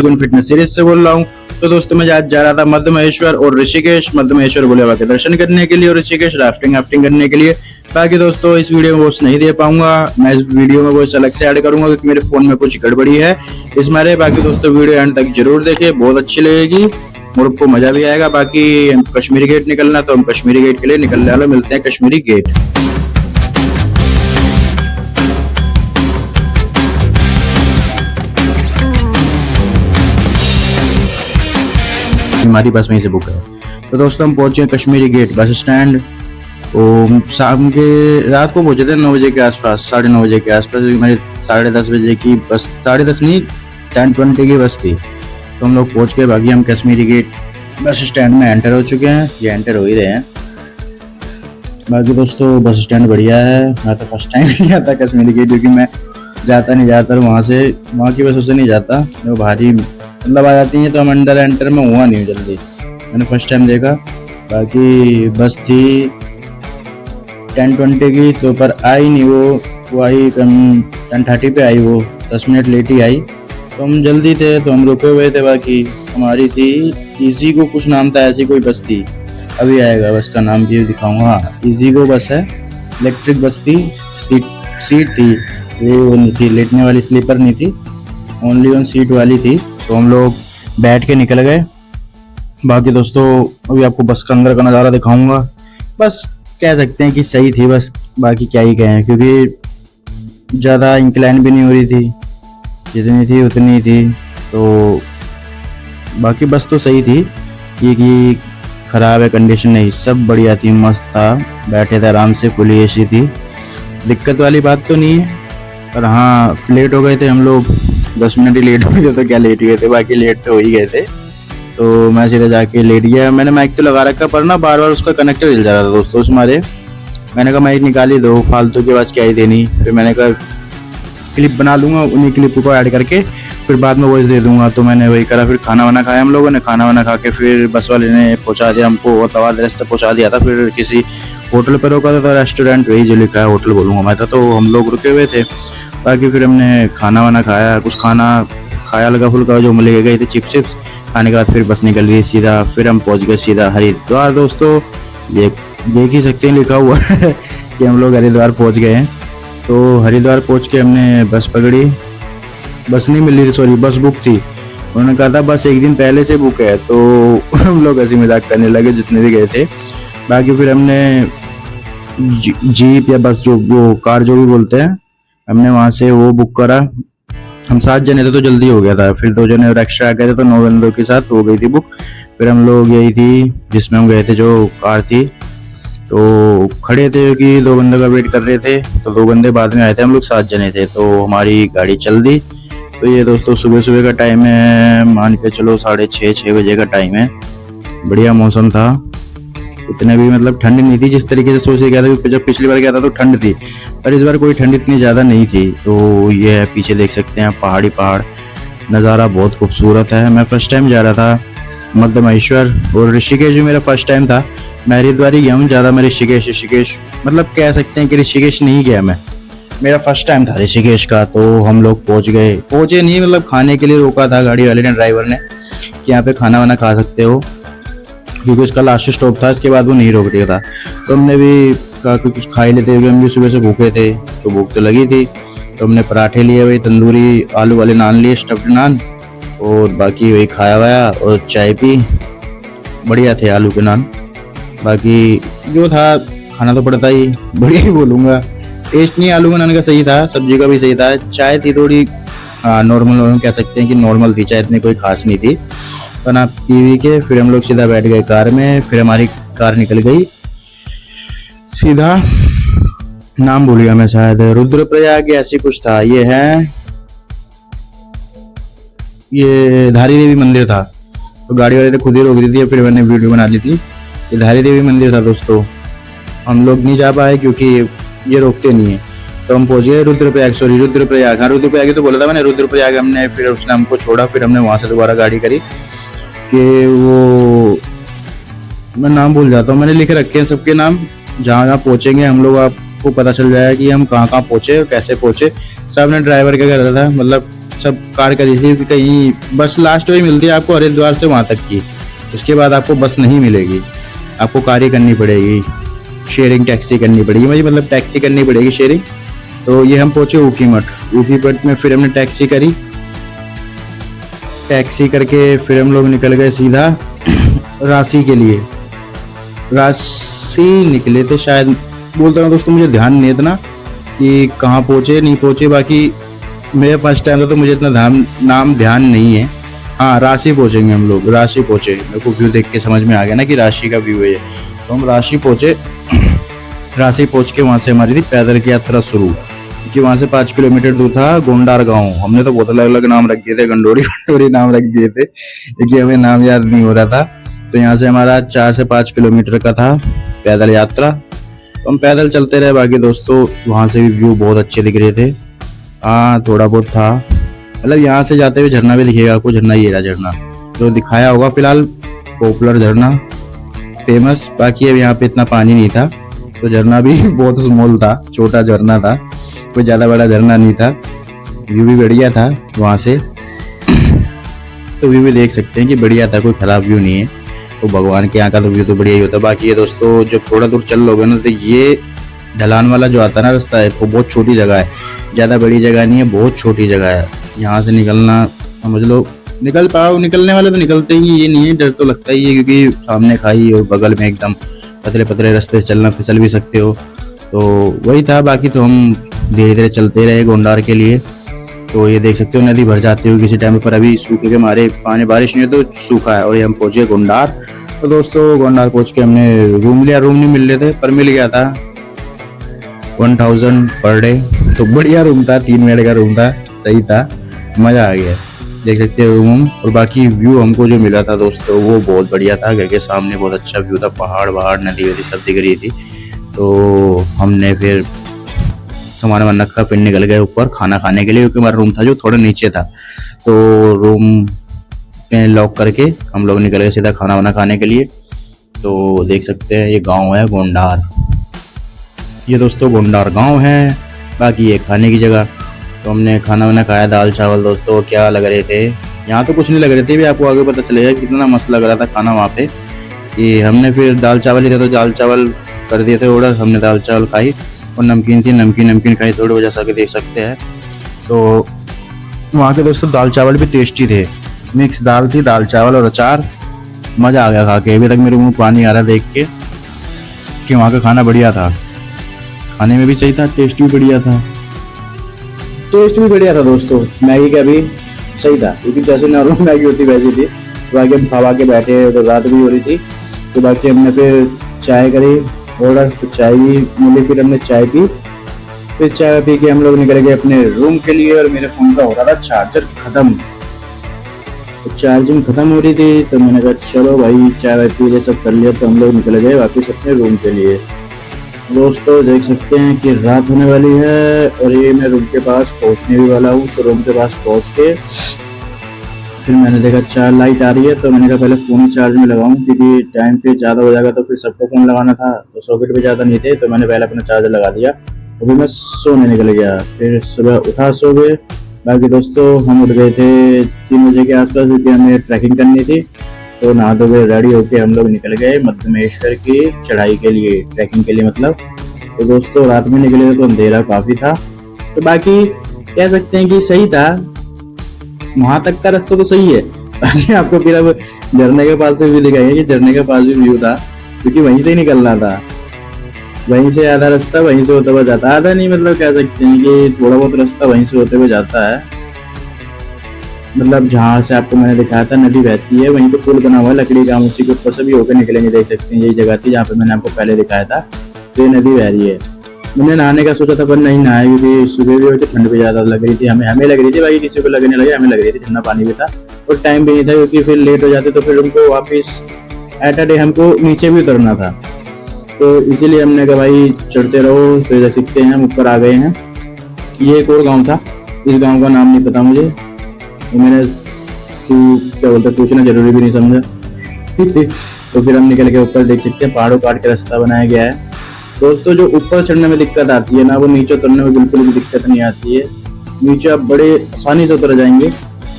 गुण fitness series से बोल रहा हूँ। तो दोस्तों मैं आज जा रहा था मध्य महेश्वर और ऋषिकेश, मध्य महेश्वर भोले बाबा के दर्शन करने के लिए और ऋषिकेश राफ्टिंग करने के लिए। बाकी दोस्तों इस वीडियो में वॉइस नहीं दे पाऊंगा, मैं इस वीडियो में वॉइस अलग से ऐड करूंगा क्योंकि मेरे फोन में कुछ गड़बड़ी है इस मारे। बाकी दोस्तों वीडियो एंड तक जरूर देखें, बहुत अच्छी लगेगी और आपको मजा भी आएगा। बाकी कश्मीरी गेट निकलना तो हम कश्मीरी गेट के लिए निकलने वाले, मिलते हैं कश्मीरी गेट। हमारी बस वहीं से बुक है। तो दोस्तों हम पहुंचे कश्मीरी गेट बस स्टैंड। तो शाम के रात को पहुंचे थे 9 बजे के आसपास, 9:30 बजे के आसपास। मेरी 10:30 बजे की बस, 10:30 नहीं 10:20 की बस थी। तो हम लोग पहुंच के बाकी हम कश्मीरी गेट बस स्टैंड में एंटर हो चुके हैं, ये एंटर हो ही रहे हैं। बाकी दोस्तों बस स्टैंड बढ़िया है। मैं तो फर्स्ट टाइम नहीं आता कश्मीरी गेट, क्योंकि मैं जाता नहीं ज़्यादातर वहाँ की बसों से नहीं जाता, वो भारी मतलब आ जाती हैं तो हम अंडर एंटर में हुआ नहीं जल्दी, मैंने फर्स्ट टाइम देखा। बाकी बस थी 10:20 की, तो पर आई नहीं वो आई कम 10:30 पे आई, वो 10 मिनट लेट ही आई। तो हम जल्दी थे तो हम रुके हुए थे। बाकी हमारी थी इजी को कुछ नाम था, ऐसी कोई बस थी, अभी आएगा बस का नाम भी दिखाऊंगा। हाँ इजी को बस है, इलेक्ट्रिक बस थी, सीट थी, ये वो नहीं थी लेटने वाली, स्लीपर नहीं थी, ओनली वन सीट वाली थी। तो हम लोग बैठ के निकल गए। बाकी दोस्तों अभी आपको बस का अंदर का नज़ारा दिखाऊंगा। बस कह सकते हैं कि सही थी बस, बाकी क्या ही कहें, क्योंकि ज़्यादा इंक्लाइन भी नहीं हो रही थी, जितनी थी उतनी थी। तो बाकी बस तो सही थी, कि ख़राब है कंडीशन नहीं, सब बढ़िया थी, मस्त था, बैठे थे आराम से, फुली एसी थी, दिक्कत वाली बात तो नहीं है। पर हाँ लेट हो गए थे हम लोग, 10 मिनट ही लेट हुए थे, तो क्या लेट हुए थे, बाकी लेट तो हो ही गए थे। तो मैं सीधे जाके लेट गया। मैंने माइक तो लगा रखा, पर ना बार बार उसका कनेक्टर हिल जा रहा था दोस्तों उस मारे। मैंने कहा माइक निकाल ही दो, फालतू की आवाज़ क्या ही देनी। फिर मैंने कहा क्लिप बना लूँगा, उन्हीं क्लिप को ऐड करके फिर बाद में वॉइस दे दूँगा। तो मैंने वही करा। फिर खाना वाना खाया हम लोगों ने, खाना वाना खा के फिर बस वाले ने पहुँचा दिया हमको, अहमदाबाद रास्ते पहुँचा दिया था। फिर किसी होटल पर रोका था, रेस्टोरेंट वही जो लिखा है होटल बोलूँगा मैं तो हम लोग रुके हुए थे। बाकी फिर हमने खाना वाना खाया, कुछ खाना खाया हल्का फुल्का जो लेके गए थे, चिप्स। खाने के बाद फिर बस निकल गई सीधा, फिर हम पहुंच गए सीधा हरिद्वार। दोस्तों ये देख ही सकते हैं लिखा हुआ है कि हम लोग हरिद्वार पहुंच गए हैं। तो हरिद्वार पहुंच के हमने बस पकड़ी, बस नहीं मिल रही थी, सॉरी बस बुक थी। उन्होंने कहा था बस एक दिन पहले से बुक है, तो हम लोग हंसी मजाक करने लगे जितने भी गए थे। बाकी फिर हमने जीप या बस जो वो कार जो भी बोलते हैं, हमने वहाँ से वो बुक करा। हम 7 जने थे तो जल्दी हो गया था। फिर 2 जने और एक्स्ट्रा आ गए थे, तो 9 बंदों के साथ हो गई थी बुक। फिर हम लोग यही थी जिसमें हम गए थे, जो कार थी। तो खड़े थे कि 2 बंदों का वेट कर रहे थे, तो 2 बंदे बाद में आए थे, हम लोग 7 जने थे, तो हमारी गाड़ी चल दी। तो ये दोस्तों सुबह का टाइम है, मान के चलो 6:30 बजे का टाइम है। बढ़िया मौसम था, इतने भी मतलब ठंड नहीं थी जिस तरीके से सोच गया था। जब पिछली बार गया था तो ठंड थी, पर इस बार कोई ठंड इतनी ज़्यादा नहीं थी। तो ये है पीछे देख सकते हैं पहाड़, नज़ारा बहुत खूबसूरत है। मैं फर्स्ट टाइम जा रहा था मध्य महेश्वर, और ऋषिकेश भी मेरा फर्स्ट टाइम था। मैं हरिद्वार ही गया हूँ ज़्यादा, मैं ऋषिकेश मतलब कह सकते हैं कि ऋषिकेश नहीं गया मैं, मेरा फर्स्ट टाइम था ऋषिकेश का। तो हम लोग पहुँचे नहीं, मतलब खाने के लिए रोका था गाड़ी वाले ने, ड्राइवर ने, कि यहाँ पे खाना वाना खा सकते हो, क्योंकि उसका लास्ट स्टॉप था, इसके बाद वो नहीं रोक रहा था। तो हमने भी कहा कि कुछ खा ही लेते, क्योंकि हम भी सुबह से भूखे थे, तो भूख तो लगी थी। तो हमने पराठे लिए, वही तंदूरी आलू वाले नान लिए, स्टफ्ड नान, और बाकी वही खाया वाया और चाय पी, बढ़िया थे आलू के नान। बाकी जो था खाना तो पड़ता ही, बढ़िया ही बोलूँगा, टेस्ट नहीं आलू के नान का सही था, सब्जी का भी सही था। चाय थी थोड़ी नॉर्मल, कह सकते हैं कि नॉर्मल थी, चाय इतनी कोई खास नहीं थी। बना पी के फिर हम लोग सीधा बैठ गए कार में। फिर हमारी कार निकल गई सीधा, नाम भूल गया मैं, शायद रुद्रप्रयाग ऐसी कुछ था। ये धारी देवी मंदिर था, तो गाड़ी वाले ने खुद ही रोक दी थी, फिर मैंने वीडियो बना ली थी। ये धारी देवी मंदिर था दोस्तों, हम लोग नहीं जा पाए क्योंकि ये रोकते नहीं है। तो हम पहुंच गए रुद्रप्रयाग, हाँ रुद्रप्रयाग ही तो बोला था मैंने, रुद्रप्रयाग हमने, फिर उसने हमको छोड़ा, फिर हमने वहाँ से दोबारा गाड़ी करी कि वो मैं नाम भूल जाता हूँ, मैंने लिख रखे हैं सबके नाम, जहाँ पहुँचेंगे हम लोग, आपको पता चल जाएगा कि हम कहाँ पहुँचे और कैसे पहुँचे। सब ने ड्राइवर क्या कर रहा था, मतलब सब कार करी थी कि कहीं बस लास्ट वही मिलती है आपको हरिद्वार से वहाँ तक की, उसके बाद आपको बस नहीं मिलेगी, आपको कार ही करनी पड़ेगी, शेयरिंग टैक्सी करनी पड़ेगी, मुझे मतलब टैक्सी करनी पड़ेगी शेयरिंग। तो ये हम पहुँचे ऊखीमठ में, फिर हमने टैक्सी करी, टैक्सी करके फिर हम लोग निकल गए सीधा रांची के लिए। रांची निकले थे शायद, बोलता हूँ दोस्तों मुझे ध्यान नहीं इतना कि कहाँ पहुँचे नहीं पहुँचे, बाकी मेरे फर्स्ट टाइम था तो मुझे इतना नाम ध्यान नहीं है। हाँ रांची पहुँचेंगे हम लोग, रांची पहुँचे, मेरे को व्यू देख के समझ में आ गया ना कि रांची का व्यू है ये। तो हम रांची पहुँचे, रांची पहुँच के वहाँ से हमारी थी पैदल की यात्रा शुरू, क्योंकि वहाँ से 5 किलोमीटर दूर था गोंडार गांव। हमने तो बहुत अलग अलग नाम रख दिए थे, गंडोरी गंडोरी नाम रख दिए थे क्योंकि हमें नाम याद नहीं हो रहा था। तो यहाँ से हमारा 4 से 5 किलोमीटर का था पैदल यात्रा। तो हम पैदल चलते रहे। बाकी दोस्तों वहाँ से भी व्यू बहुत अच्छे दिख रहे थे। हाँ थोड़ा बहुत था, मतलब यहाँ से जाते हुए झरना भी दिखेगा आपको, झरना ये रहा झरना जो दिखाया होगा फिलहाल, पॉपुलर झरना फेमस। बाकी अब यहाँ पे इतना पानी नहीं था, तो झरना भी बहुत स्मॉल था, छोटा झरना था, कोई ज़्यादा बड़ा झरना नहीं था। व्यू भी बढ़िया था वहाँ से तो व्यू भी देख सकते हैं कि बढ़िया था, कोई ख़राब व्यू नहीं है। तो भगवान के यहाँ का तो व्यू तो बढ़िया ही होता है। बाकी ये दोस्तों जब थोड़ा दूर चल लोगे ना, तो ये ढलान वाला जो आता है ना रास्ता है, तो बहुत छोटी जगह है, ज़्यादा बड़ी जगह नहीं है, बहुत छोटी जगह है। यहाँ से निकलना समझ लो निकल पाओ, निकलने वाले तो निकलते ही, ये नहीं है, डर तो लगता ही है क्योंकि सामने खाई और बगल में एकदम पतले पतले रास्ते से चलना, फिसल भी सकते हो। तो वही था। बाकी तो हम धीरे धीरे चलते रहे गोंडार के लिए। तो ये देख सकते हो नदी भर जाती हो किसी टाइम पर, अभी सूखे के मारे पानी, बारिश नहीं है तो सूखा है। और ये हम पहुंचे गोंडार। तो दोस्तों गोंडार पहुंच के हमने रूम लिया, रूम नहीं मिल रहे थे पर मिल गया था 1000 पर डे। तो बढ़िया रूम था, 3 बेड का रूम था, सही था, मज़ा आ गया। देख सकते हो रूम। और बाकी व्यू हमको जो मिला था दोस्तों वो बहुत बढ़िया था, घर के सामने बहुत अच्छा व्यू था, पहाड़ वहाड़ नदी वदी सब दिख रही थी। तो हमने फिर सामान वामान रखा, फिर निकल गए ऊपर खाना खाने के लिए, क्योंकि हमारा रूम था जो थोड़ा नीचे था। तो रूम पे लॉक करके हम लोग निकल गए सीधा खाना वाना खाने के लिए। तो देख सकते हैं ये गांव है गोंडार, ये दोस्तों गोंडार गांव है। बाकी ये खाने की जगह। तो हमने खाना वाना खाया, दाल चावल दोस्तों क्या लग रहे थे, यहाँ तो कुछ नहीं लग रहे थे भी, आपको आगे पता चलेगा कितना मस्त लग रहा था खाना वहाँ पे। कि हमने फिर दाल चावल ही थे तो दाल चावल कर दिए थे ऑर्डर, हमने दाल चावल खाई। और नमकीन थी, नमकीन खाई थोड़ी वजह से देख सकते हैं। तो वहाँ के दोस्तों दाल चावल भी टेस्टी थे, मिक्स दाल थी, दाल चावल और अचार, मज़ा आ गया खा के। अभी तक मेरे मुँह पानी आ रहा देख के कि वहाँ का खाना बढ़िया था, खाने में भी सही था, टेस्ट भी बढ़िया था, टेस्ट भी बढ़िया था दोस्तों। मैगी का भी सही था, क्योंकि जैसे नॉर्मल मैगी होती वैसी थी। तो आगे हम खवा के बैठे, तो रात भी हो रही थी। तो बाकी हमने फिर चाय करी ऑर्डर, तो चाय भी मिली, फिर हमने चाय पी। फिर चाय पी के हम लोग निकल गए अपने रूम के लिए। और मेरे फ़ोन का हो रहा था चार्जर ख़त्म, तो चार्जिंग ख़त्म हो रही थी। तो मैंने कहा चलो भाई चाय वाय पी ले, सब कर लिया। तो हम लोग निकल गए वापस अपने रूम के लिए। दोस्तों देख सकते हैं कि रात होने वाली है और ये मैं रूम के पास पहुंचने भी वाला हूँ। तो रूम के पास पहुंच के फिर मैंने देखा 4 लाइट आ रही है। तो मैंने कहा पहले फ़ोन ही चार्ज में लगाऊं, क्योंकि टाइम फिर ज़्यादा हो जाएगा। तो फिर सबको फ़ोन लगाना था, तो सॉकेट भी ज़्यादा नहीं थे, तो मैंने पहले अपना चार्जर लगा दिया। तो फिर मैं सोने निकल गया। फिर सुबह उठा, सो गए। बाकी दोस्तों हम उठ गए थे 3 बजे के आसपास, क्योंकि हमें ट्रैकिंग करनी थी। तो नहा धो के रेडी होके हम लोग निकल गए मध्यमेश्वर की चढ़ाई के लिए, ट्रैकिंग के लिए मतलब। तो दोस्तों रात में निकले थे तो अंधेरा काफ़ी था। तो बाकी कह सकते हैं कि सही था, वहाँ तक का रास्ता तो सही है। बाकी आपको फिर अब झरने के पास से भी दिखाएंगे कि झरने के पास भी व्यू था, क्योंकि वहीं से ही निकलना था, वहीं से आधा रास्ता वहीं से होते हुए जाता है। आधा नहीं मतलब कह सकते हैं कि थोड़ा बहुत रास्ता वहीं से होते हुए जाता है। मतलब जहाँ से आपको मैंने दिखाया था नदी बहती है, वहीं पे पुल बना हुआ है लकड़ी का, उसी के ऊपर से भी होकर निकलेंगे। देख सकते हैं यही जगह थी जहाँ पे मैंने आपको पहले दिखाया था। तो ये नदी बह रही है। मैंने नहाने का सोचा था पर नहीं नहाया, क्योंकि सुबह भी हुई थी, ठंड भी ज़्यादा लग रही थी। हमें लग रही थी, बाकी किसी को लगने लगे, हमें लग रही थी, ठंडा पानी भी था और टाइम भी नहीं था, क्योंकि फिर लेट हो जाते तो फिर उनको वापस एट अ डे हमको नीचे भी उतरना था। तो इसीलिए हमने कहा भाई चढ़ते रहो। तो देख सकते हैं हम ऊपर आ गए हैं। ये एक और गाँव था, इस गाँव का नाम नहीं पता मुझे, तो मैंने क्या बोलते पूछना जरूरी भी नहीं समझा। तो फिर हम निकल के ऊपर देख सकते हैं पहाड़ों काट के रास्ता बनाया गया है। दोस्तों जो ऊपर चढ़ने में दिक्कत आती है ना, वो नीचे उतरने में बिल्कुल भी दिक्कत नहीं आती है। नीचे आप बड़े आसानी से उतर जाएंगे,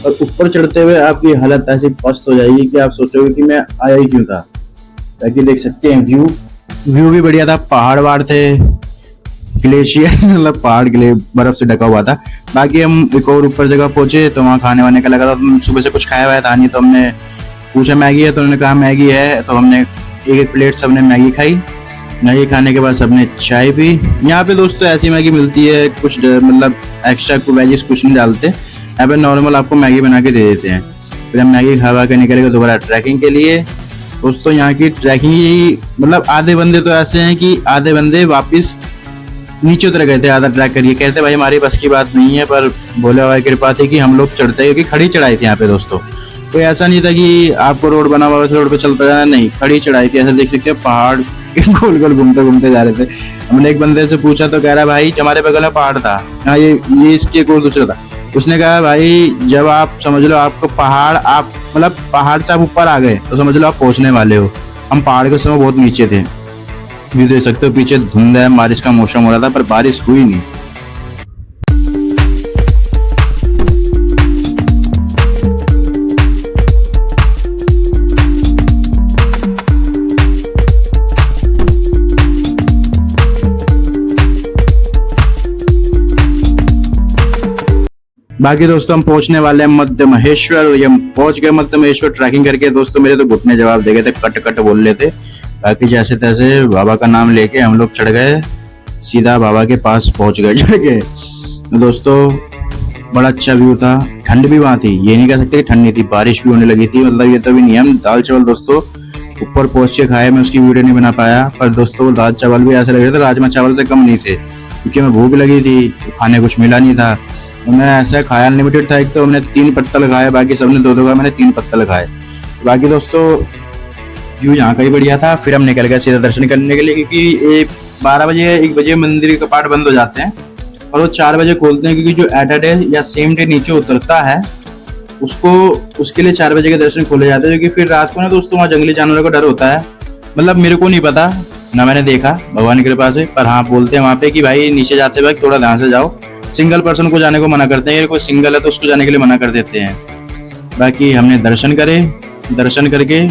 और ऊपर चढ़ते हुए आपकी हालत ऐसी पस्त हो जाएगी कि आप सोचोगे कि मैं आया ही क्यों था। ताकि देख सकते हैं व्यू भी बढ़िया था, पहाड़ वहाड़ थे, ग्लेशियर मतलब पहाड़ बर्फ से ढका हुआ था। बाकी हम एक और ऊपर जगह पहुंचे तो वहाँ खाने वाने का लगा था, सुबह से कुछ खाया हुआ था नहीं, तो हमने पूछा मैगी है, तो उन्होंने कहा मैगी है, तो हमने एक प्लेट सबने मैगी खाई। मैगी खाने के बाद सबने चाय पी। यहाँ पे दोस्तों ऐसी मैगी मिलती है, कुछ मतलब एक्स्ट्रा वेजिस कुछ नहीं डालते, यहाँ पे नॉर्मल आपको मैगी बना के दे देते हैं। फिर हम मैगी खा के निकल गए दोबारा ट्रैकिंग के लिए। दोस्तों यहाँ की ट्रैकिंग ही मतलब आधे बंदे तो ऐसे हैं कि आधे बंदे वापस नीचे उतर गए थे आधा ट्रैक करिए, कहते भाई हमारी बस की बात नहीं है, पर भोले बाबा की कृपा थी कि हम लोग चढ़ते, क्योंकि खड़ी चढ़ाई थी यहाँ पे दोस्तों। कोई ऐसा नहीं था कि आपको रोड बना हुआ रोड पे चलता जाना, नहीं, खड़ी चढ़ाई थी। ऐसा देख सकते हैं पहाड़ गोल गोल घूमते घूमते जा रहे थे। हमने एक बंदे से पूछा तो कह रहा भाई हमारे बगल में पहाड़ था, हाँ ये इसके एक और दूसरा था। उसने कहा भाई जब आप समझ लो आपको पहाड़, आप मतलब पहाड़ से आप ऊपर आ गए तो समझ लो आप पहुंचने वाले हो। हम पहाड़ के समय बहुत नीचे थे, ये देख सकते हो पीछे धुंध है, बारिश का मौसम हो रहा था पर बारिश हुई नहीं। बाकी दोस्तों हम पहुंचने वाले हैं मध्य महेश्वर, और ये पहुंच गए मध्य महेश्वर ट्रैकिंग करके। दोस्तों मेरे तो घुटने जवाब दे गए थे, कट कट बोल रहे थे। बाकी जैसे तैसे बाबा का नाम लेके हम लोग चढ़ गए, सीधा बाबा के पास पहुंच गए चढ़ के। तो दोस्तों बड़ा अच्छा व्यू था, ठंड भी वहां थी, ये नहीं कह सकते ठंड नहीं थी, बारिश भी होने लगी थी, मतलब ये तो भी नहीं। हम दाल चावल दोस्तों ऊपर पहुंच के खाए, मैं उसकी वीडियो नहीं बना पाया, पर दोस्तों दाल चावल भी ऐसे लग रहे थे राजमा चावल से कम नहीं थे, क्योंकि हमें भूख लगी थी, खाने कुछ मिला नहीं था। हमने ऐसा खाया अनलिमिटेड था, एक तो हमने 3 पत्तल खाए, बाकी सबने 2-2 खाए, मैंने 3 पत्तल खाए। बाकी दोस्तों व्यू यहाँ का ही बढ़िया था। फिर हम निकल गए सीधा दर्शन करने के लिए, क्योंकि 12 बजे 1 बजे मंदिर के कपाट बंद हो जाते हैं और वो 4 बजे खोलते हैं, क्योंकि जो एट अ डे या सेम डे नीचे उतरता है उसको उसके लिए 4 बजे के दर्शन खोले जाते हैं। क्योंकि फिर रात को ना दोस्तों वहाँ जंगली जानवरों का डर होता है, मतलब मेरे को नहीं पता ना, मैंने देखा भगवान की कृपा से, पर हाँ बोलते हैं वहाँ पे कि भाई नीचे जाते वक्त थोड़ा ध्यान से जाओ, सिंगल पर्सन को जाने को मना करते हैं, कोई सिंगल है तो उसको जाने के लिए मना कर देते हैं। बाकी हमने दर्शन करे, दर्शन करके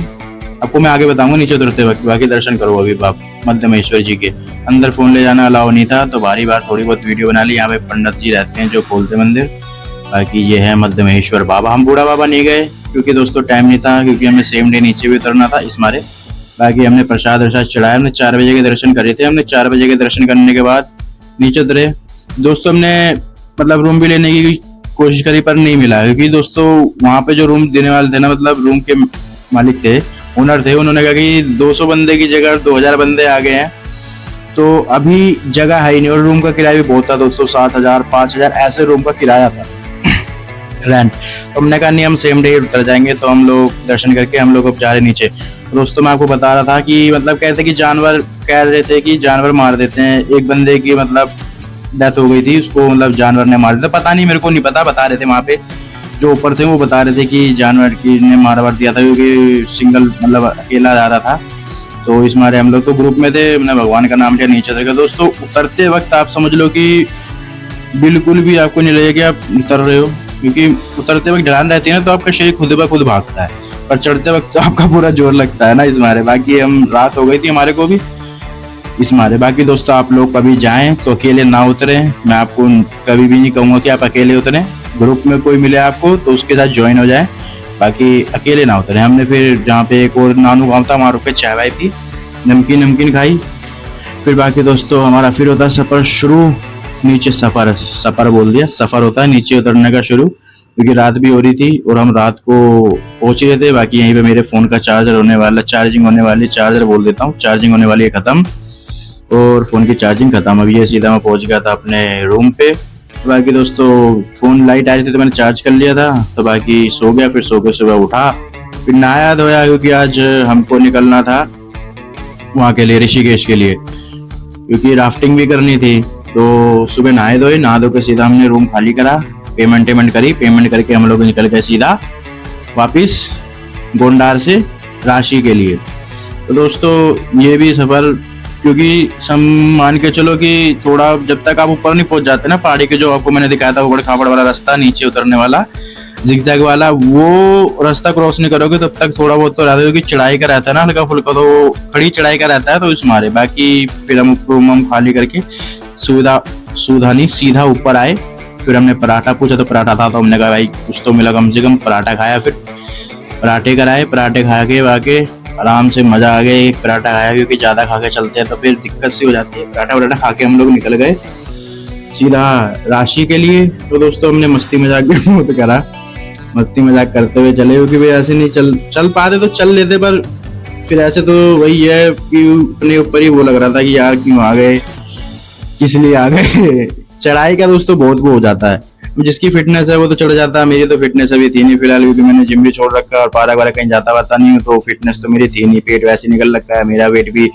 आपको मैं आगे बताऊंगा नीचे उतरते वक्त। बाकी दर्शन करो अभी आप मध्य महेश्वर जी के। अंदर फोन ले जाना अलाउ नहीं था, तो बारी बार थोड़ी बहुत वीडियो बना ली। यहाँ पे पंडित जी रहते हैं जो खोलते मंदिर। बाकी ये है मध्य महेश्वर बाबा। हम बूढ़ा बाबा नहीं गए क्योंकि दोस्तों टाइम नहीं था, क्योंकि हमें सेम डे नीचे भी उतरना था इस मारे। बाकी हमने प्रसाद वरसाद चढ़ाया, हमने 4 बजे के दर्शन करे थे। हमने 4 बजे के दर्शन करने के बाद नीचे उतरे। दोस्तों हमने मतलब रूम भी लेने की कोशिश करी पर नहीं मिला, क्योंकि दोस्तों वहाँ पे जो रूम देने वाले थे ना, मतलब रूम के मालिक थे, ओनर थे, उन्होंने कहा कि 200 बंदे की जगह 2000 बंदे आ गए हैं, तो अभी जगह है ही नहीं। और रूम का किराया भी बहुत था दोस्तों, 7000 5000 ऐसे रूम का किराया था रेंट। तो हमने कहा नहीं हम सेम डे उतर जाएंगे। तो हम लोग दर्शन करके हम लोग अब जा रहे नीचे। दोस्तों मैं आपको बता रहा था कि मतलब कह रहे थे कि जानवर, कह रहे थे कि जानवर मार देते हैं। एक बंदे की मतलब डेथ हो गई थी, उसको मतलब जानवर ने मार दिया, पता नहीं, मेरे को नहीं पता, बता रहे थे वहाँ पे जो ऊपर थे वो बता रहे थे कि जानवर की ने मार दिया था, क्योंकि सिंगल मतलब अकेला जा रहा था। तो इस मारे हम लोग तो ग्रुप में थे, मैंने भगवान का नाम लिया, नीचे उतर गए। दोस्तों उतरते वक्त आप समझ लो कि बिल्कुल भी आपको नहीं लगेगा कि आप उतर रहे हो, क्योंकि उतरते वक्त ढलान रहती है ना, तो आपका शरीर खुद ब खुद भागता है, पर चढ़ते वक्त तो आपका पूरा जोर लगता है ना इस मारे। बाकी हम रात हो गई थी हमारे को भी इस मारे। बाकी दोस्तों आप लोग कभी जाएं तो अकेले ना उतरे, मैं आपको कभी भी नहीं कहूँगा कि आप अकेले उतरें। ग्रुप में कोई मिले आपको तो उसके साथ ज्वाइन हो जाए, बाकी अकेले ना उतरे। हमने फिर जहाँ पे एक और नानू गाँव था वहाँ रुक के चाय वाय पी, नमकीन खाई। फिर बाकी दोस्तों हमारा फिर होता है सफर शुरू, नीचे सफर बोल दिया, सफर होता है नीचे उतरने का शुरू, क्योंकि रात भी हो रही थी और हम रात को पहुंच रहे थे। बाकी यहीं पे मेरे फोन का चार्जर होने वाला, चार्जिंग होने वाली, चार्जर बोल देता हूँ, चार्जिंग होने वाली है खत्म, और फोन की चार्जिंग खत्म। अभी ये सीधा मैं पहुंच गया था अपने रूम पे। बाकी दोस्तों फोन लाइट आ रही थी तो मैंने चार्ज कर लिया था, तो बाकी सो गया। फिर सो के सुबह उठा, फिर नहाया धोया, क्योंकि आज हमको निकलना था वहाँ के लिए, ऋषिकेश के लिए, क्योंकि राफ्टिंग भी करनी थी। तो सुबह नहाए धोए, नहा धो के सीधा हमने रूम खाली करा, पेमेंट करी, पेमेंट करके हम लोग निकल गए सीधा वापिस गोंडार से राशि के लिए। तो दोस्तों ये भी सफर क्योंकि सम मान के चलो कि थोड़ा जब तक आप ऊपर नहीं पहुंच जाते ना पहाड़ी के, जो आपको मैंने दिखाया था ऊबड़ खाबड़ वाला रास्ता नीचे उतरने वाला जिगजैग वाला, वो रास्ता क्रॉस नहीं करोगे तब तक थोड़ा बहुत तो रहता है, क्योंकि चढ़ाई का रहता है ना हल्का फुल्का, तो खड़ी चढ़ाई का रहता है, तो इस मारे बाकी फिर हम रूम हम खाली करके सीधा ऊपर आए। फिर हमने पराठा पूछा तो पराठा था, तो हमने कहा भाई कुछ तो मिला कम से कम, पराठा खाया। फिर पराठे कराए, पराठे खा के वाके आराम से मजा आ गया। एक पराठा खाया, क्योंकि ज्यादा खा के चलते हैं तो फिर दिक्कत सी हो जाती है। पराठा वराठा खा के हम लोग निकल गए सीधा राशि के लिए। तो दोस्तों हमने मस्ती मजाक भी बहुत करा, मस्ती मजाक करते हुए चले, क्योंकि भाई ऐसे नहीं चल पाते तो चल लेते, पर फिर ऐसे तो वही है कि अपने ऊपर ही वो लग रहा था कि यार क्यों आ गए, किस लिए आ गए। चढ़ाई का दोस्तों बहुत वो हो जाता है, जिसकी फिटनेस है वो तो चढ़ जाता है, मेरी तो फिटनेस अभी थी नहीं फिलहाल, क्योंकि मैंने जिम भी छोड़ रखा है और पारा वारा कहीं जाता वाता नहीं हूँ, तो फिटनेस तो मेरी थी नहीं। पेट वैसे निकल रखा है मेरा, वेट भी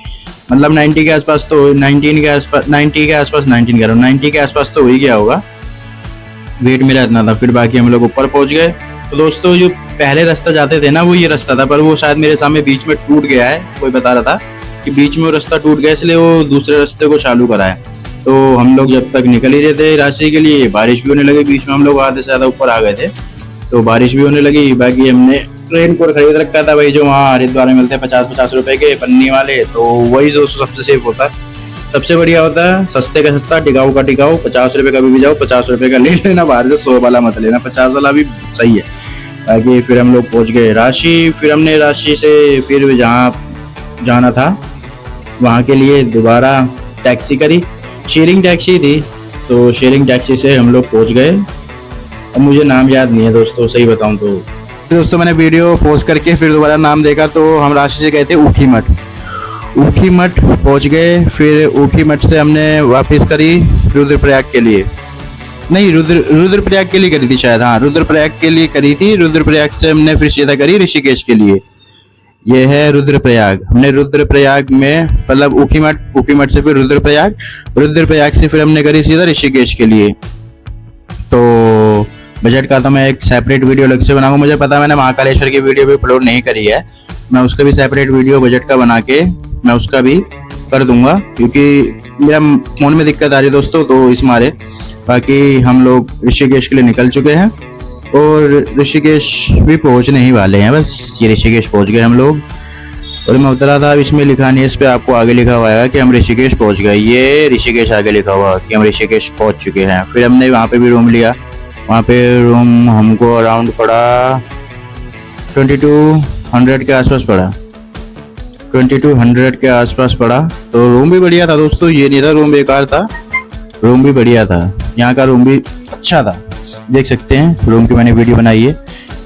मतलब 90 के आसपास, तो 19 के आसपास, 90 के आसपास, 19 कह रहा हूँ, 90 के आसपास तो हो ही गया होगा वेट मेरा इतना था। फिर बाकी हम लोग ऊपर पहुंच गए। तो दोस्तों जो पहले रास्ता जाते थे ना वो ये रास्ता था, पर वो शायद मेरे सामने बीच में टूट गया है, कोई बता रहा था कि बीच में वो रास्ता टूट गया, इसलिए वो दूसरे रास्ते को चालू करा है। तो हम लोग जब तक निकल ही रहे थे राशि के लिए, बारिश भी होने लगी, बीच में हम लोग आधे से ज्यादा ऊपर आ गए थे, तो बारिश भी होने लगी। बाकी हमने ट्रेन कोट खरीद रखा था भाई, जो वहाँ हरिद्वार में मिलते हैं 50-50 रुपए के पन्नी वाले, तो वही दोस्तों सबसे सेफ होता है, सबसे बढ़िया होता है, सस्ते का सस्ता, टिकाऊ का टिकाऊ। 50 रुपए का भी जाओ, 50 रुपए का ले लेना बाहर से, 100 वाला मत लेना, 50 वाला भी सही है। बाकी फिर हम लोग पहुंच गए राशि। फिर हमने राशि से फिर जहाँ जाना था वहाँ के लिए दोबारा टैक्सी करी, शेयरिंग टैक्सी थी, तो शेयरिंग टैक्सी से हम लोग पहुंच गए। अब मुझे नाम याद नहीं है दोस्तों, सही बताऊं तो। दोस्तों मैंने वीडियो पोस्ट करके फिर दोबारा नाम देखा, तो हम राशि से गए थे ऊखीमठ पहुंच गए। फिर ऊखीमठ से हमने वापस करी रुद्रप्रयाग के लिए, नहीं रुद्रप्रयाग के लिए करी थी शायद, हाँ रुद्रप्रयाग के लिए करी थी। रुद्रप्रयाग से हमने फिर सीधा करी ऋषिकेश के लिए। ये है रुद्रप्रयाग। हमने रुद्रप्रयाग में मतलब ऊखीमठ से फिर रुद्रप्रयाग से फिर हमने करी सीधा ऋषिकेश के लिए। तो बजट का तो मैं एक सेपरेट वीडियो अलग से बनाऊंगा, मुझे पता है मैंने महाकालेश्वर की वीडियो भी अपलोड नहीं करी है, मैं उसका भी सेपरेट वीडियो बजट का बना के मैं उसका भी कर दूंगा, क्योंकि मेरा फोन में दिक्कत आ रही है दोस्तों, तो इस मारे। बाकी हम लोग ऋषिकेश के लिए निकल चुके हैं और ऋषिकेश भी पहुंचने ही वाले हैं, बस ये ऋषिकेश पहुंच गए हम लोग। और मैं उतरा था, अब इसमें लिखा नहीं है, इस पे आपको आगे लिखा हुआ है कि हम ऋषिकेश पहुंच गए, ये ऋषिकेश आगे लिखा हुआ कि हम ऋषिकेश पहुंच चुके हैं। फिर हमने वहाँ पे भी रूम लिया, वहाँ पे रूम हमको अराउंड पड़ा 2200 के आसपास पड़ा, 2200 के आसपास पड़ा। तो रूम भी बढ़िया था दोस्तों, ये नहीं था रूम बेकार था, रूम भी बढ़िया था, यहाँ का रूम भी अच्छा था, देख सकते हैं रूम की मैंने वीडियो बनाई है,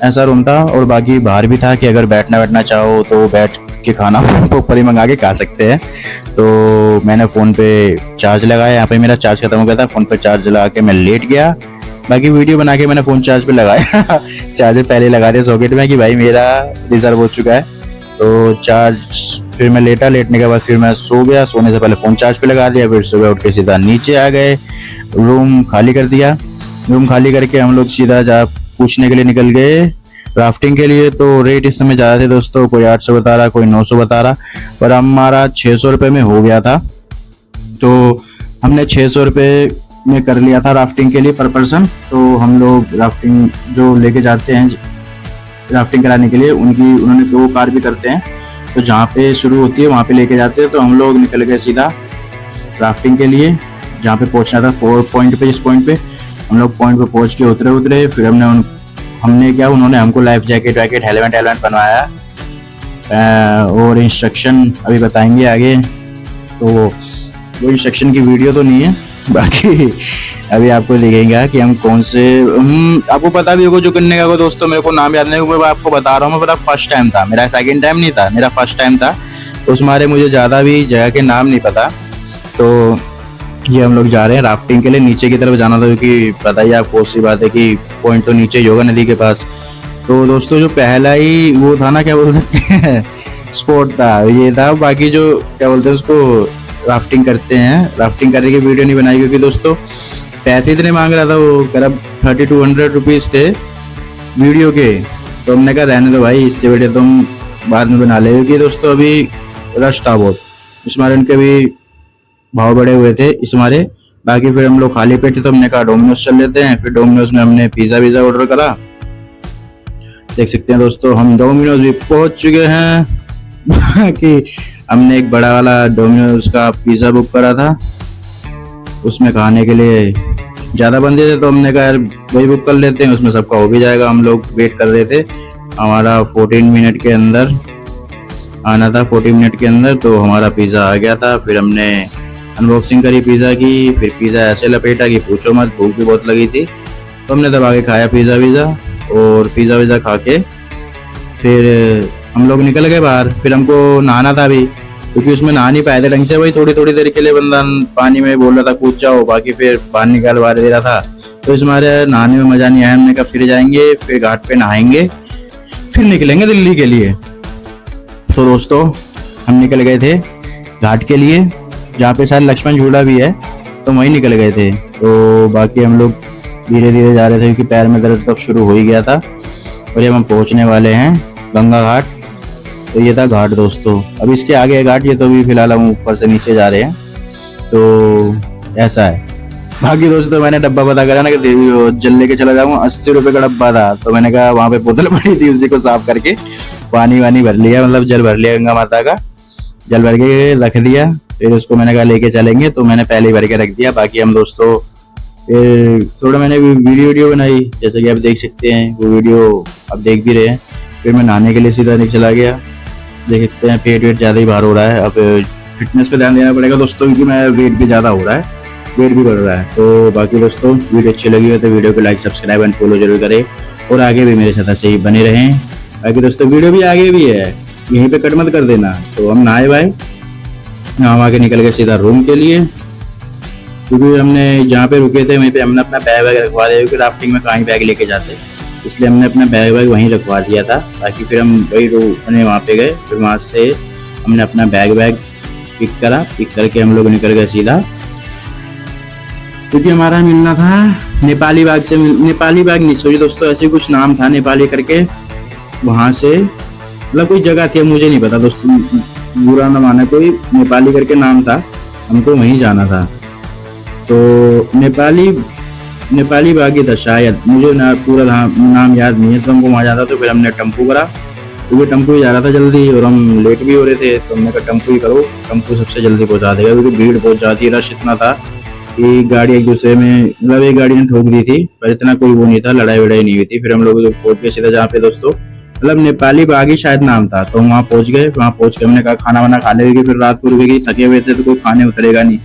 ऐसा रूम था। और बाकी बाहर भी था कि अगर बैठना चाहो तो बैठ के खाना ऊपर ही मंगा के खा सकते हैं। तो मैंने फ़ोन पे चार्ज लगाया, यहाँ पे मेरा चार्ज खत्म हो गया था, फ़ोन पे चार्ज लगा के मैं लेट गया। बाकी वीडियो बना के मैंने फ़ोन चार्ज पे लगाया चार्जर पहले लगा दिया सॉकेट में कि भाई मेरा रिजर्व हो चुका है। तो चार्ज फिर मैं लेटने के बाद फिर मैं सो गया, सोने से पहले फ़ोन चार्ज पे लगा दिया। फिर सुबह उठ के सीधा नीचे आ गए, रूम खाली कर दिया। रूम खाली करके हम लोग सीधा जा पूछने के लिए निकल गए राफ्टिंग के लिए। तो रेट इस समय ज़्यादा थे दोस्तों, कोई 800 बता रहा, कोई 900 बता रहा, पर हमारा 600 रुपये में हो गया था। तो हमने 600 रुपये में कर लिया था राफ्टिंग के लिए पर पर्सन। तो हम लोग राफ्टिंग जो लेके जाते हैं राफ्टिंग कराने के लिए, उन्होंने 2 कार भी करते हैं, तो जहाँ पे शुरू होती है वहाँ पे लेके जाते हैं। तो हम लोग निकल गए सीधा राफ्टिंग के लिए, जहाँ पे पहुँचना था पॉइंट पे। जिस पॉइंट पे हम लोग पॉइंट पे पहुँच के उतरे। फिर हमने क्या, उन्होंने हमको लाइफ जैकेट हेलमेट बनवाया और इंस्ट्रक्शन अभी बताएंगे आगे। तो वो इंस्ट्रक्शन की वीडियो तो नहीं है, बाकी अभी आपको दिखेगा कि हम कौन से आपको पता भी होगा जो करने का दोस्तों, मेरे को नाम याद नहीं, मैं आपको बता रहा हूँ। मेरा फर्स्ट टाइम था, मेरा सेकंड टाइम नहीं था, मेरा फर्स्ट टाइम था। तो उस मारे मुझे ज़्यादा भी जगह के नाम नहीं पता। तो ये हम लोग जा रहे हैं राफ्टिंग के लिए, नीचे की तरफ जाना था, क्योंकि पता ही आपको सी बात है कि पॉइंट तो नीचे योगा नदी के पास। तो दोस्तों जो पहला ही वो था ना, क्या बोल सकते हैं, स्पॉट था ये था। बाकी जो क्या बोलते हैं उसको, राफ्टिंग करते हैं, राफ्टिंग करने की वीडियो नहीं बनाई, क्योंकि दोस्तों पैसे इतने मांग रहा था वो, करीब 3200 रुपीज़ थे वीडियो के। तो हमने कहा रहने दो भाई, इससे बढ़िया तुम बाद में बना ले, क्योंकि दोस्तों अभी रश था बहुत, इस मारे उनके भी भाव बढ़े हुए थे इस मारे। बाकी फिर हम लोग खाली पेट थे तो हमने कहा डोमिनोज चल लेते हैं। फिर डोमिनोज में हमने पिज़्ज़ा वीज़ा ऑर्डर करा। देख सकते हैं दोस्तों हम डोमिनोज भी पहुंच चुके हैं कि हमने एक बड़ा वाला डोमिनोज का पिज़्ज़ा बुक करा था। उसमें खाने के लिए ज़्यादा बंदे थे तो हमने कहा यार वही बुक कर लेते हैं, उसमें सबका हो भी जाएगा। हम लोग वेट कर रहे थे, हमारा 14 मिनट के अंदर आना था, 14 मिनट के अंदर तो हमारा पिज़्ज़ा आ गया था। फिर हमने अनबॉक्सिंग करी पिज़्ज़ा की। फिर पिज़्ज़ा ऐसे लपेटा कि पूछो मत, भूख भी बहुत लगी थी तो हमने दबा के खाया पिज़्ज़ा वीज़ा। और पिज़्ज़ा वीज़ा खा के फिर हम लोग निकल गए बाहर। फिर हमको नहाना था अभी, क्योंकि उसमें नहा नहीं पाए थे ढंग से। वही थोड़ी थोड़ी देर के लिए बंदा पानी में बोल रहा था कूद जाओ, बाकी फिर बाहर निकाल बाहर दे रहा था तो इस मारे नहाने में मज़ा नहीं आया। हमने कहा फिर जाएंगे, फिर घाट पे नहाएंगे, फिर निकलेंगे दिल्ली के लिए। तो दोस्तों हम निकल गए थे घाट के लिए, जहाँ पे शायद लक्ष्मण झूला भी है, तो वहीं निकल गए थे। तो बाकी हम लोग धीरे धीरे जा रहे थे क्योंकि पैर में दर्द तब शुरू हो ही गया था। और ये हम पहुँचने वाले हैं गंगा घाट। तो ये था घाट दोस्तों। अब इसके आगे है घाट, ये तो अभी फिलहाल हम ऊपर से नीचे जा रहे हैं। तो ऐसा है। बाकी दोस्तों मैंने डब्बा पता करा ना कि जल लेके चला जाऊंगा, 80 रुपए का डब्बा था। तो मैंने कहा वहाँ पे बोतल पड़ी थी, उसी को साफ करके पानी वानी भर लिया, मतलब जल भर लिया, गंगा माता का जल भर के रख दिया। फिर उसको मैंने कहा लेके चलेंगे, तो मैंने पहले ही भर के रख दिया। बाकी हम दोस्तों फिर थोड़ा मैंने वीडियो बनाई, जैसे कि आप देख सकते हैं, वो वीडियो आप देख भी रहे हैं। फिर मैं नहाने के लिए सीधा नहीं चला गया। देख सकते हैं पेट वेट ज़्यादा ही बाहर हो रहा है। अब फिटनेस पे ध्यान देना पड़ेगा दोस्तों, क्योंकि मैं वेट भी ज़्यादा हो रहा है, वेट भी बढ़ रहा है। तो बाकी दोस्तों वीडियो अच्छी लगी हो तो वीडियो को लाइक सब्सक्राइब एंड फॉलो जरूर करें, और आगे भी मेरे साथ ऐसे ही बने रहें। बाकी दोस्तों वीडियो भी आगे भी है, यहीं पे कट मत कर देना। तो हम नहाए भाई, हम आके निकल गए सीधा रूम के लिए, क्योंकि हमने जहाँ पे रुके थे वहीं पे हमने अपना बैग वैग रखवा दिया, क्योंकि राफ्टिंग में कहीं बैग लेके जाते, इसलिए हमने अपना बैग वैग वहीं रखवा दिया था। बाकी फिर हम वही रुकने वहाँ पे गए। फिर वहाँ से हमने अपना बैग वैग पिक करा, पिक करके हम लोग निकल गए सीधा, क्योंकि हमारा मिलना था नेपाली बाग से। नेपाली बाग नहीं, सॉरी दोस्तों, ऐसे कुछ नाम था नेपाली करके, वहाँ से मतलब कोई जगह थी, मुझे नहीं पता दोस्तों, बुरा ना माना, कोई नेपाली करके नाम था, हमको वहीं जाना था। तो नेपाली बाग ही था शायद, मुझे ना पूरा नाम याद नहीं है। तो हमको वहाँ जाना था, तो फिर हमने टेम्पो करा, क्योंकि टेम्पो ही जा रहा था जल्दी और हम लेट भी हो रहे थे। तो हमने कहा टेम्पो ही करो, टेम्पो सबसे जल्दी पहुँचा देगा, क्योंकि भीड़ बहुत जाती है, रश इतना था कि गाड़ी एक दूसरे में, मतलब एक गाड़ी ने ठोक दी थी, पर इतना कोई वो नहीं था, लड़ाई वड़ाई नहीं हुई थी। फिर हम लोग पहुंच गए सीधा जहाँ पे दोस्तों, मतलब नेपाली बाग ही शायद नाम था। तो वहाँ पहुंच गए। वहाँ पहुंच के हमने कहा खाना वाना खा लेंगे, फिर रात को रुकेगी, थके हुए थे तो कोई खाने उतरेगा नहीं।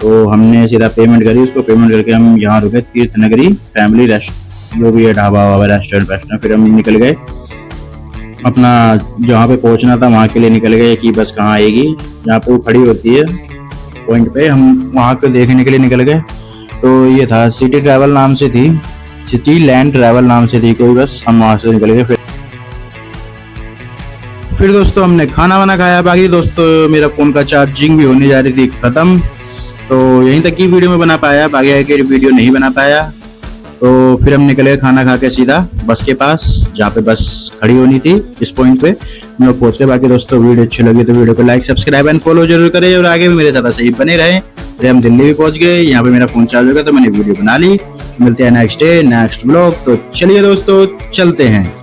तो हमने सीधा पेमेंट करी, उसको पेमेंट करके हम यहाँ रुके तीर्थ नगरी फैमिली रेस्ट, जो भी है ढाबा वाबा रेस्टोरेंट वेस्टोरेंट। फिर हम निकल गए अपना जहाँ पे पहुंचना था वहाँ के लिए निकल गए कि बस कहाँ आएगी, जहाँ पे वो खड़ी होती है पॉइंट पे, हम वहाँ को देखने के लिए निकल गए। तो ये था सिटी ट्रैवल नाम से थी, सिटी लैंड ट्रैवल नाम से थी कोई बस, हम वहाँ से निकल गए। फिर दोस्तों हमने खाना वाना खाया। बाकी दोस्तों मेरा फ़ोन का चार्जिंग भी होने जा रही थी ख़त्म, तो यहीं तक की वीडियो में बना पाया, बाकी आगे वीडियो नहीं बना पाया। तो फिर हम निकले खाना खा के सीधा बस के पास, जहाँ पे बस खड़ी होनी थी, इस पॉइंट पे हम लोग पहुँच गए। बाकी दोस्तों वीडियो अच्छी लगी तो वीडियो को लाइक सब्सक्राइब एंड फॉलो जरूर करें, और आगे भी मेरे साथ ऐसे ही बने रहें। फिर हम दिल्ली भी पहुँच गए, यहाँ पे मेरा फ़ोन चार्ज हो गया तो मैंने वीडियो बना ली। मिलते हैं नेक्स्ट डे नेक्स्ट व्लॉग। तो चलिए दोस्तों चलते हैं।